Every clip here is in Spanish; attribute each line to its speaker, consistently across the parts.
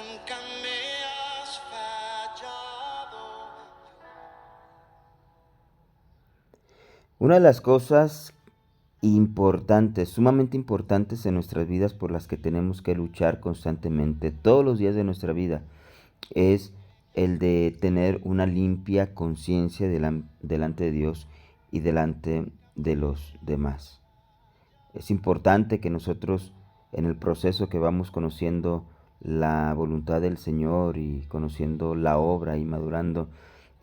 Speaker 1: nunca me has fallado.
Speaker 2: Una de las cosas importantes, sumamente importantes en nuestras vidas por las que tenemos que luchar constantemente todos los días de nuestra vida es el de tener una limpia conciencia delante de Dios y delante de los demás. Es importante que nosotros en el proceso que vamos conociendo la voluntad del Señor y conociendo la obra y madurando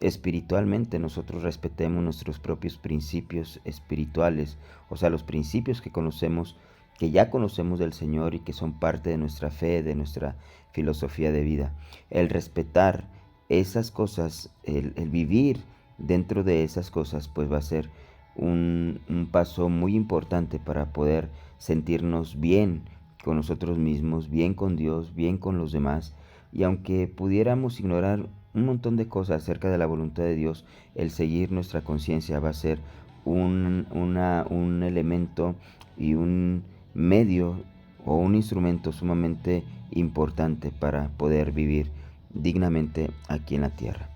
Speaker 2: espiritualmente, nosotros respetemos nuestros propios principios espirituales, o sea, los principios que conocemos, que ya conocemos del Señor y que son parte de nuestra fe, de nuestra filosofía de vida. El respetar esas cosas, el vivir dentro de esas cosas, pues va a ser un paso muy importante para poder sentirnos bien con nosotros mismos, bien con Dios, bien con los demás. Y aunque pudiéramos ignorar un montón de cosas acerca de la voluntad de Dios, el seguir nuestra conciencia va a ser un elemento y un medio o un instrumento sumamente importante para poder vivir dignamente aquí en la tierra.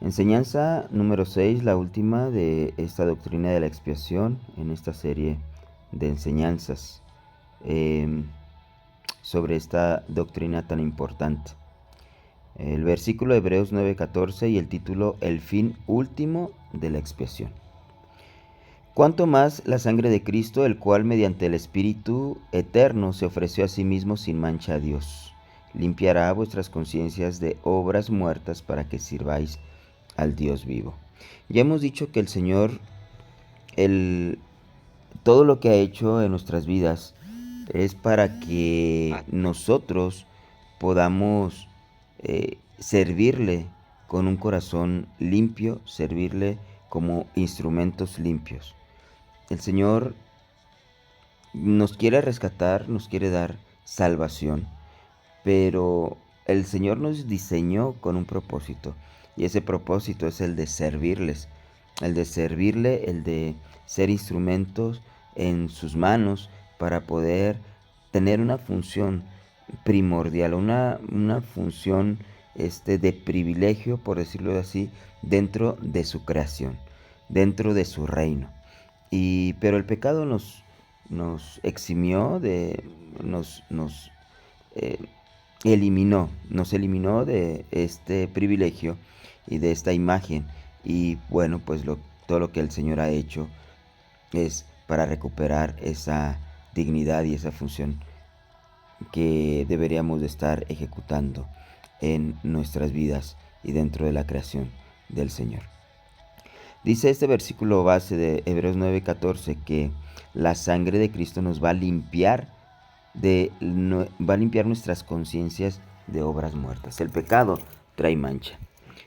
Speaker 2: Enseñanza número 6, la última de esta doctrina de la expiación en esta serie de enseñanzas sobre esta doctrina tan importante. El versículo de Hebreos 9:14 y el título El fin último de la expiación. Cuanto más la sangre de Cristo, el cual mediante el Espíritu eterno se ofreció a sí mismo sin mancha a Dios, limpiará vuestras conciencias de obras muertas para que sirváis al Dios vivo. Ya hemos dicho que el Señor, todo lo que ha hecho en nuestras vidas es para que nosotros podamos servirle con un corazón limpio, servirle como instrumentos limpios. El Señor nos quiere rescatar, nos quiere dar salvación, pero el Señor nos diseñó con un propósito, y ese propósito es el de servirles, el de servirle, el de ser instrumentos en sus manos para poder tener una función primordial, una función de privilegio, por decirlo así, dentro de su creación, dentro de su reino. Pero el pecado nos eximió nos eh, nos eliminó de este privilegio y de esta imagen. Y bueno, pues todo lo que el Señor ha hecho es para recuperar esa dignidad y esa función que deberíamos de estar ejecutando en nuestras vidas y dentro de la creación del Señor. Dice este versículo base de Hebreos 9:14 que la sangre de Cristo nos va a limpiar va a limpiar nuestras conciencias de obras muertas. El pecado trae mancha.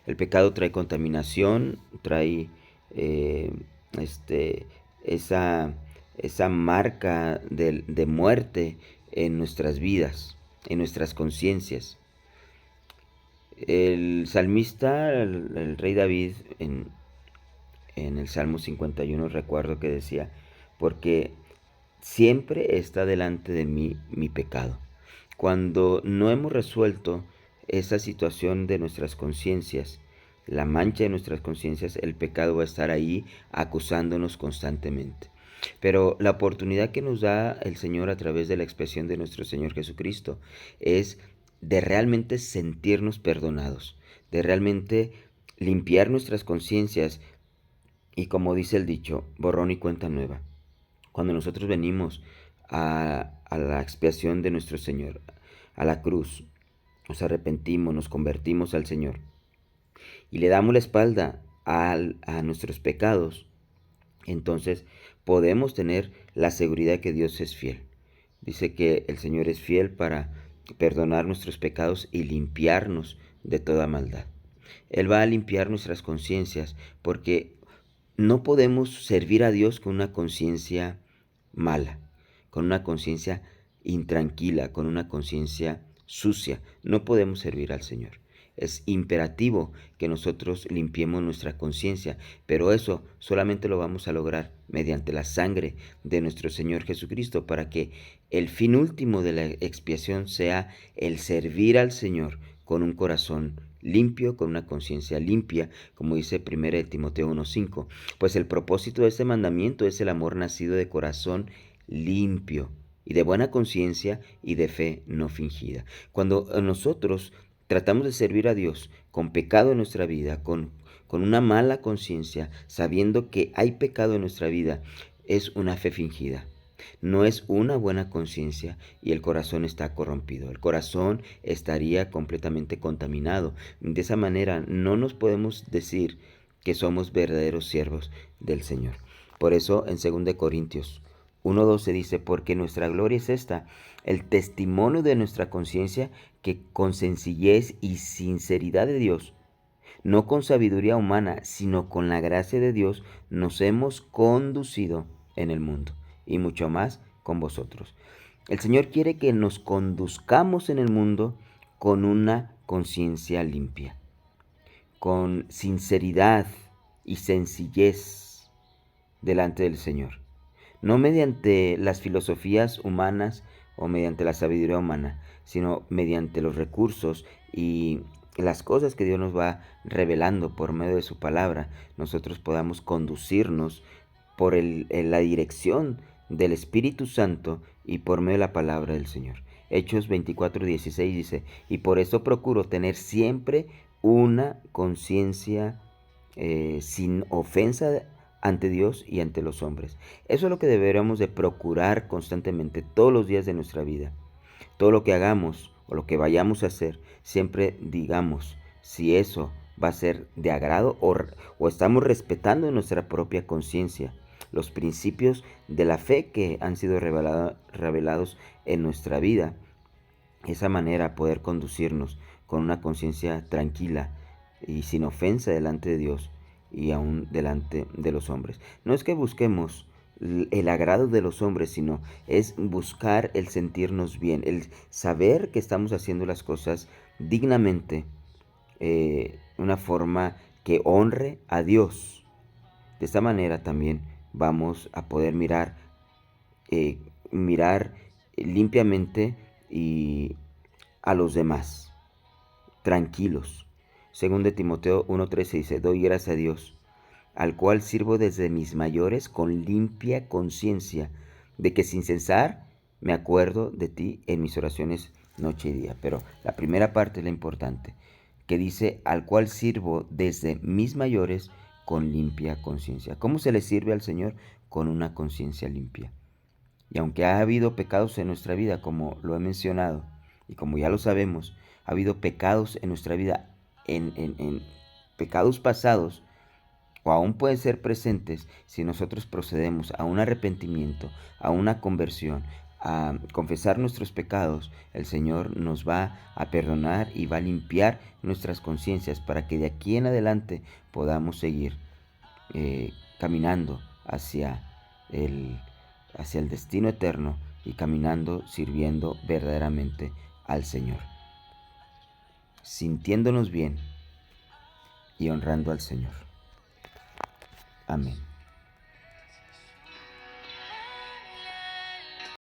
Speaker 2: El pecado trae contaminación, trae eh, este, esa, esa marca de muerte en nuestras vidas, en nuestras conciencias. El salmista, el rey David, en el Salmo 51 recuerdo que decía, porque siempre está delante de mí mi pecado. Cuando no hemos resuelto esa situación de nuestras conciencias, la mancha de nuestras conciencias, el pecado va a estar ahí acusándonos constantemente. Pero la oportunidad que nos da el Señor a través de la expresión de nuestro Señor Jesucristo es de realmente sentirnos perdonados, de realmente limpiar nuestras conciencias y, como dice el dicho, borrón y cuenta nueva. Cuando nosotros venimos a la expiación de nuestro Señor, a la cruz, nos arrepentimos, nos convertimos al Señor y le damos la espalda a nuestros pecados, entonces podemos tener la seguridad que Dios es fiel. Dice que el Señor es fiel para perdonar nuestros pecados y limpiarnos de toda maldad. Él va a limpiar nuestras conciencias porque no podemos servir a Dios con una conciencia mala, con una conciencia intranquila, con una conciencia sucia. No podemos servir al Señor. Es imperativo que nosotros limpiemos nuestra conciencia, pero eso solamente lo vamos a lograr mediante la sangre de nuestro Señor Jesucristo, para que el fin último de la expiación sea el servir al Señor con un corazón limpio, con una conciencia limpia, como dice 1 Timoteo 1:5. Pues el propósito de este mandamiento es el amor nacido de corazón limpio y de buena conciencia y de fe no fingida. Cuando nosotros tratamos de servir a Dios con pecado en nuestra vida, con una mala conciencia, sabiendo que hay pecado en nuestra vida, es una fe fingida. No es una buena conciencia y el corazón está corrompido. El corazón estaría completamente contaminado. De esa manera no nos podemos decir que somos verdaderos siervos del Señor. Por eso en 2 Corintios 1:12 dice, porque nuestra gloria es esta, el testimonio de nuestra conciencia, que con sencillez y sinceridad de Dios, no con sabiduría humana, sino con la gracia de Dios, nos hemos conducido en el mundo, y mucho más con vosotros. El Señor quiere que nos conduzcamos en el mundo con una conciencia limpia, con sinceridad y sencillez delante del Señor. No mediante las filosofías humanas o mediante la sabiduría humana, sino mediante los recursos y las cosas que Dios nos va revelando por medio de su palabra, nosotros podamos conducirnos por la dirección del Espíritu Santo y por medio de la palabra del Señor. Hechos 24:16 dice, y por eso procuro tener siempre una conciencia sin ofensa ante Dios y ante los hombres. Eso es lo que deberíamos de procurar constantemente todos los días de nuestra vida. Todo lo que hagamos o lo que vayamos a hacer, siempre digamos si eso va a ser de agrado o estamos respetando nuestra propia conciencia, los principios de la fe que han sido revelados en nuestra vida. Esa manera poder conducirnos con una conciencia tranquila y sin ofensa delante de Dios y aún delante de los hombres. No es que busquemos el agrado de los hombres, sino es buscar el sentirnos bien, el saber que estamos haciendo las cosas dignamente, una forma que honre a Dios. De esta manera también vamos a poder mirar limpiamente y a los demás, tranquilos. Según de Timoteo 1:13 dice, doy gracias a Dios, al cual sirvo desde mis mayores con limpia conciencia, de que sin cesar me acuerdo de ti en mis oraciones noche y día. Pero la primera parte es la importante, que dice, al cual sirvo desde mis mayores con limpia conciencia. ¿Cómo se le sirve al Señor? Con una conciencia limpia. Y aunque ha habido pecados en nuestra vida, como lo he mencionado, y como ya lo sabemos, ha habido pecados en nuestra vida, en pecados pasados, o aún pueden ser presentes, si nosotros procedemos a un arrepentimiento, a una conversión, a confesar nuestros pecados, el Señor nos va a perdonar y va a limpiar nuestras conciencias para que de aquí en adelante podamos seguir caminando hacia el destino eterno y caminando, sirviendo verdaderamente al Señor, sintiéndonos bien y honrando al Señor. Amén.